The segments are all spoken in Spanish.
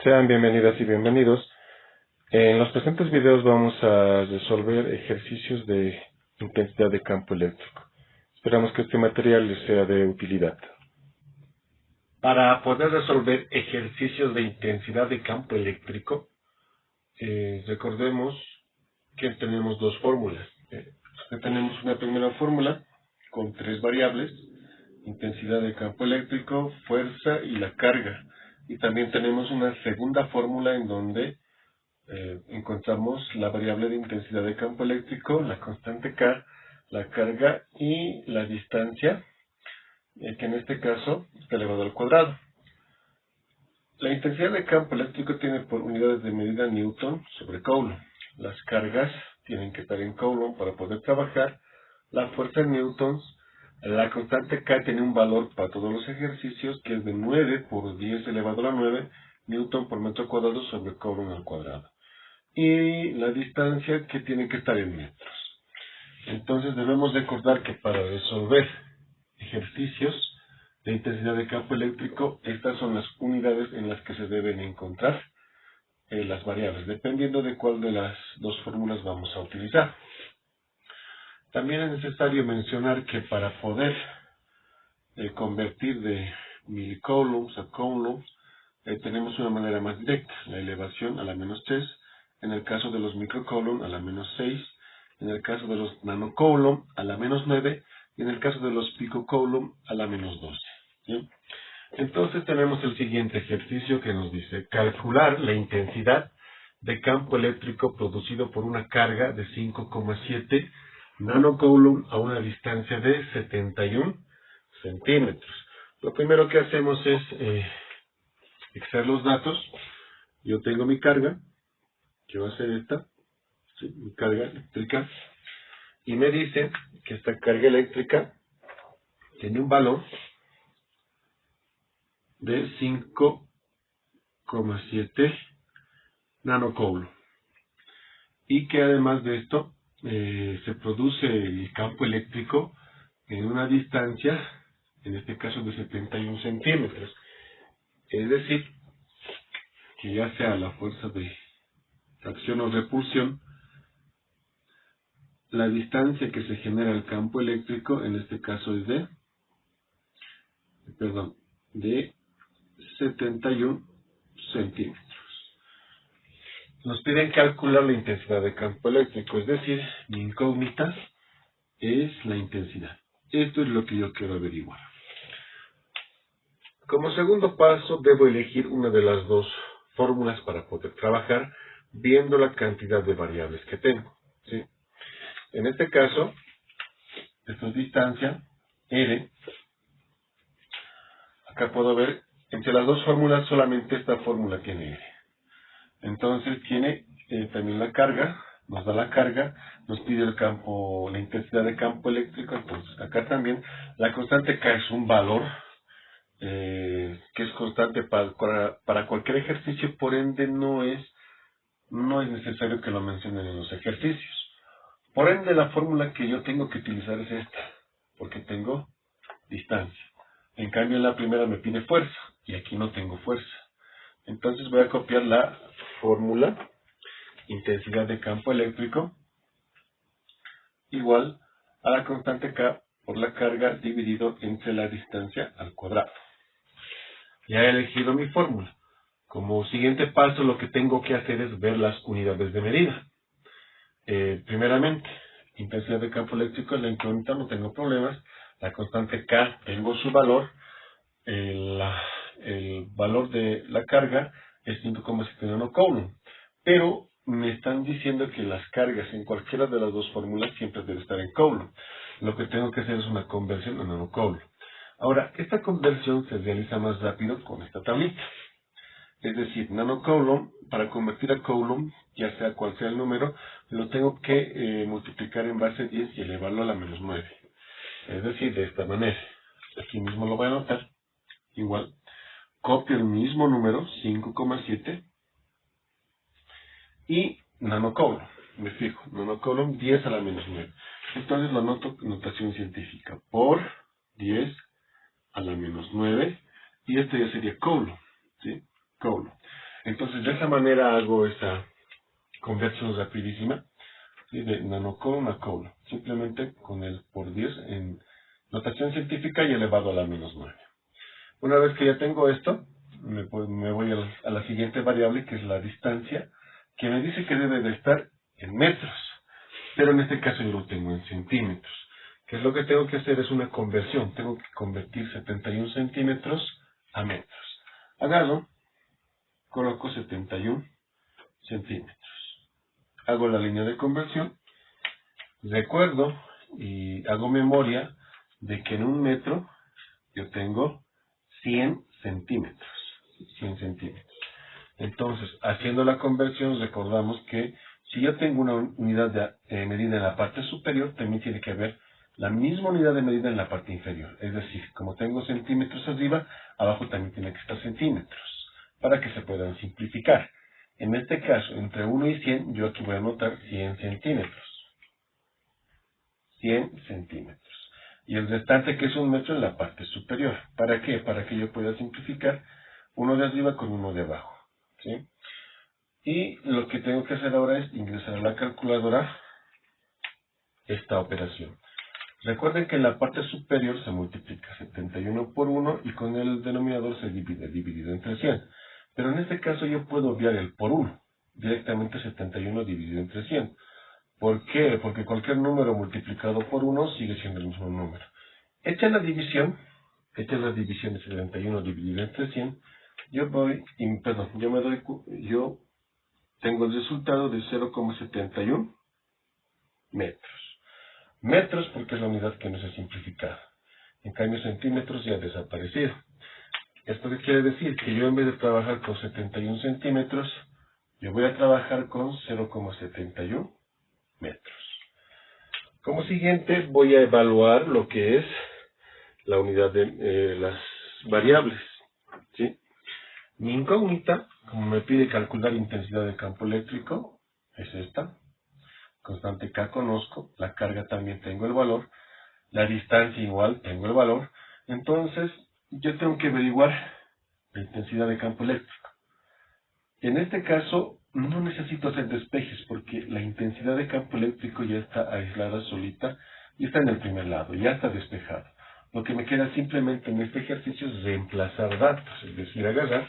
Sean bienvenidas y bienvenidos. En los presentes videos vamos a resolver ejercicios de intensidad de campo eléctrico. Esperamos que este material les sea de utilidad. Para poder resolver ejercicios de intensidad de campo eléctrico, recordemos que tenemos dos fórmulas. Tenemos una primera fórmula con tres variables: intensidad de campo eléctrico, fuerza y la carga. Y también tenemos una segunda fórmula en donde encontramos la variable de intensidad de campo eléctrico, la constante K, la carga y la distancia, que en este caso está elevado al cuadrado. La intensidad de campo eléctrico tiene por unidades de medida Newton sobre Coulomb. Las cargas tienen que estar en Coulomb para poder trabajar. La fuerza en newtons. La constante K tiene un valor para todos los ejercicios que es de 9 por 10 elevado a la 9 Newton por metro cuadrado sobre Coulomb al cuadrado. Y la distancia que tiene que estar en metros. Entonces debemos recordar que para resolver ejercicios de intensidad de campo eléctrico, estas son las unidades en las que se deben encontrar las variables, dependiendo de cuál de las dos fórmulas vamos a utilizar. También es necesario mencionar que para poder convertir de milicoulombs a coulombs, tenemos una manera más directa: la elevación a la menos 3, en el caso de los microcoulomb a la menos 6, en el caso de los nanocoulomb a la menos 9, y en el caso de los picocoulomb a la menos 12. ¿Sí? Entonces tenemos el siguiente ejercicio que nos dice: calcular la intensidad de campo eléctrico producido por una carga de 5,7 nanocoulomb a una distancia de 71 centímetros. Lo primero que hacemos es extraer los datos. Yo tengo mi carga, que va a ser esta, ¿sí? Mi carga eléctrica, y me dice que esta carga eléctrica tiene un valor de 5,7 nanocoulomb, y que además de esto se produce el campo eléctrico en una distancia, en este caso de 71 centímetros. Es decir, que ya sea la fuerza de acción o repulsión, la distancia que se genera el campo eléctrico en este caso es de 71 centímetros. Nos piden calcular la intensidad de campo eléctrico, es decir, mi incógnita es la intensidad. Esto es lo que yo quiero averiguar. Como segundo paso, debo elegir una de las dos fórmulas para poder trabajar, viendo la cantidad de variables que tengo, ¿sí? En este caso, esta es distancia, R. Acá puedo ver, entre las dos fórmulas, solamente esta fórmula tiene R. Entonces tiene también la carga, nos da la carga, nos pide el campo, la intensidad de campo eléctrico. Entonces acá también la constante K es un valor que es constante para cualquier ejercicio, por ende no es necesario que lo mencionen en los ejercicios. Por ende, la fórmula que yo tengo que utilizar es esta, porque tengo distancia. En cambio, en la primera me pide fuerza, y aquí no tengo fuerza. Entonces voy a copiar la fórmula intensidad de campo eléctrico igual a la constante K por la carga dividido entre la distancia al cuadrado. Ya he elegido mi fórmula. Como siguiente paso, lo que tengo que hacer es ver las unidades de medida. Primeramente, intensidad de campo eléctrico en la incógnita no tengo problemas. La constante K tengo su valor. El valor de la carga es 5,7 nanocoulomb. Pero me están diciendo que las cargas en cualquiera de las dos fórmulas siempre debe estar en coulomb. Lo que tengo que hacer es una conversión a nanocoulomb. Ahora, esta conversión se realiza más rápido con esta tablita. Es decir, nanocoulomb, para convertir a coulomb, ya sea cual sea el número, lo tengo que multiplicar en base 10 y elevarlo a la menos 9. Es decir, de esta manera. Aquí mismo lo voy a anotar. Igual, copio el mismo número, 5,7, y nanocoulomb. Me fijo, nanocoulomb 10 a la menos 9. Entonces lo anoto en notación científica. Por 10 a la menos 9. Y esto ya sería coulomb, ¿sí? Coulomb. Entonces, de esa manera hago esa conversión rapidísima, ¿sí? De nanocoulomb a coulomb, simplemente con el por 10 en notación científica y elevado a la menos 9. Una vez que ya tengo esto, me voy a la siguiente variable, que es la distancia, que me dice que debe de estar en metros, pero en este caso yo lo tengo en centímetros. ¿Qué es lo que tengo que hacer? Es una conversión. Tengo que convertir 71 centímetros a metros. Agarro, coloco 71 centímetros. Hago la línea de conversión. Recuerdo y hago memoria de que en un metro yo tengo 100 centímetros. 100 centímetros. Entonces, haciendo la conversión, recordamos que si yo tengo una unidad de medida en la parte superior, también tiene que haber la misma unidad de medida en la parte inferior. Es decir, como tengo centímetros arriba, abajo también tiene que estar centímetros, para que se puedan simplificar. En este caso, entre 1 y 100, yo aquí voy a anotar 100 centímetros. 100 centímetros. Y el restante, que es un metro, en la parte superior. ¿Para qué? Para que yo pueda simplificar uno de arriba con uno de abajo, ¿sí? Y lo que tengo que hacer ahora es ingresar a la calculadora esta operación. Recuerden que en la parte superior se multiplica 71 por 1 y con el denominador se divide, dividido entre 100. Pero en este caso yo puedo obviar el por 1, directamente 71 dividido entre 100. ¿Por qué? Porque cualquier número multiplicado por 1 sigue siendo el mismo número. Hecha la división de 71 dividido entre 100, yo tengo el resultado de 0,71 metros. Metros porque es la unidad que nos ha simplificado. En cambio, centímetros ya ha desaparecido. ¿Esto qué quiere decir? Que yo en vez de trabajar con 71 centímetros, yo voy a trabajar con 0,71 metros. Como siguiente, voy a evaluar lo que es la unidad de las variables, ¿sí? Mi incógnita, como me pide calcular intensidad de campo eléctrico, es esta. Constante K conozco, la carga también tengo el valor, la distancia igual tengo el valor. Entonces, yo tengo que averiguar la intensidad de campo eléctrico. En este caso, no necesito hacer despejes porque la intensidad de campo eléctrico ya está aislada solita y está en el primer lado, ya está despejado. Lo que me queda simplemente en este ejercicio es reemplazar datos, es decir, agarrar,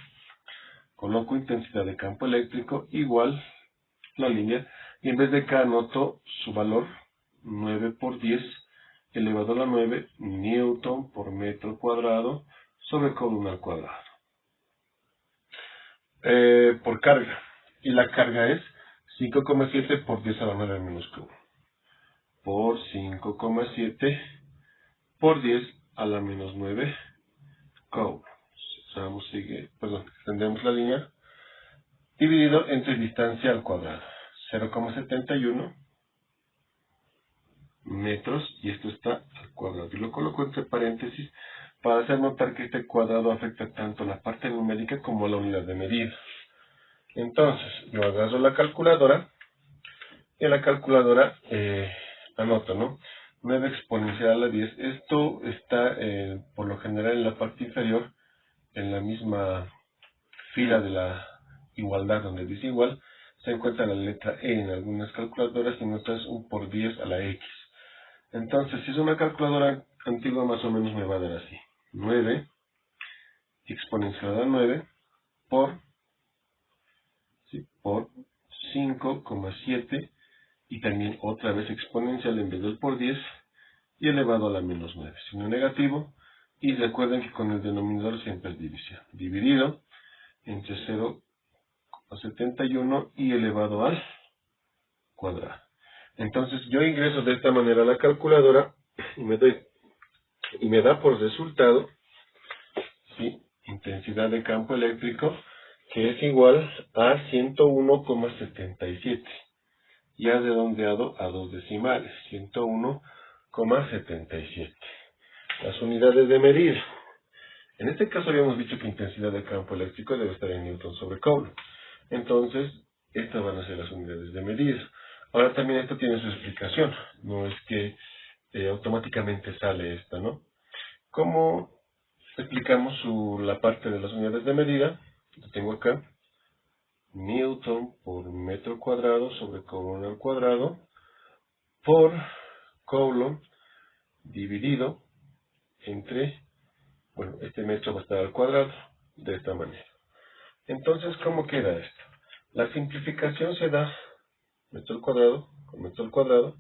coloco intensidad de campo eléctrico igual la línea, y en vez de K anoto su valor, 9 por 10 elevado a la 9 newton por metro cuadrado sobre coulomb al cuadrado. Por carga. Y la carga es 5,7 por 10 a la 9 menos Q. Por 5,7 por 10 a la menos 9 Q. Extendemos la línea. Dividido entre distancia al cuadrado. 0,71 metros, y esto está al cuadrado. Y lo coloco entre paréntesis para hacer notar que este cuadrado afecta tanto la parte numérica como la unidad de medida. Entonces, yo agarro la calculadora, y en la calculadora anoto, ¿no? 9 exponencial a la 10. Esto está, por lo general, en la parte inferior, en la misma fila de la igualdad, donde dice igual, se encuentra la letra E en algunas calculadoras y en otras un por 10 a la X. Entonces, si es una calculadora antigua, más o menos me va a dar así. 9 exponencial a la 9 por 5,7 y también otra vez exponencial en vez del por 10 y elevado a la menos 9. Signo negativo, y recuerden que con el denominador siempre es división. Dividido entre 0,71 y elevado al cuadrado. Entonces yo ingreso de esta manera a la calculadora y me da por resultado, ¿sí?, intensidad de campo eléctrico, que es igual a 101,77. Ya redondeado a dos decimales, 101,77. Las unidades de medida. En este caso habíamos dicho que intensidad de campo eléctrico debe estar en newton sobre coulomb. Entonces, estas van a ser las unidades de medida. Ahora también esto tiene su explicación. No es que automáticamente sale esta, ¿no? ¿Cómo explicamos la parte de las unidades de medida? Lo tengo acá. Newton por metro cuadrado sobre Coulomb al cuadrado por Coulomb dividido entre, bueno, este metro va a estar al cuadrado, de esta manera. Entonces, ¿cómo queda esto? La simplificación se da metro al cuadrado con metro al cuadrado,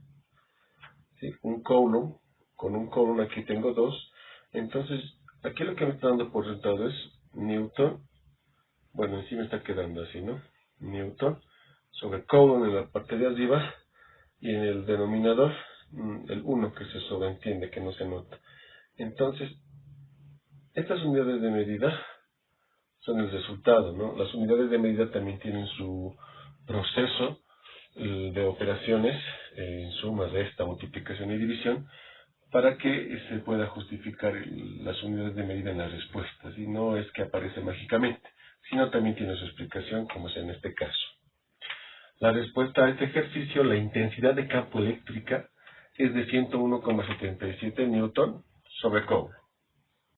¿sí? Un Coulomb, con un Coulomb aquí tengo 2. Entonces, aquí lo que me está dando por resultado es Newton, bueno, en sí me está quedando así, ¿no? Newton sobre Coulomb en la parte de arriba y en el denominador el 1 que se sobreentiende, que no se nota. Entonces, estas unidades de medida son el resultado, ¿no? Las unidades de medida también tienen su proceso de operaciones en suma, resta, multiplicación y división para que se pueda justificar las unidades de medida en las respuestas. Y no es que aparece mágicamente, sino también tiene su explicación, como es en este caso. La respuesta a este ejercicio, la intensidad de campo eléctrica es de 101,77 newton sobre Coulomb.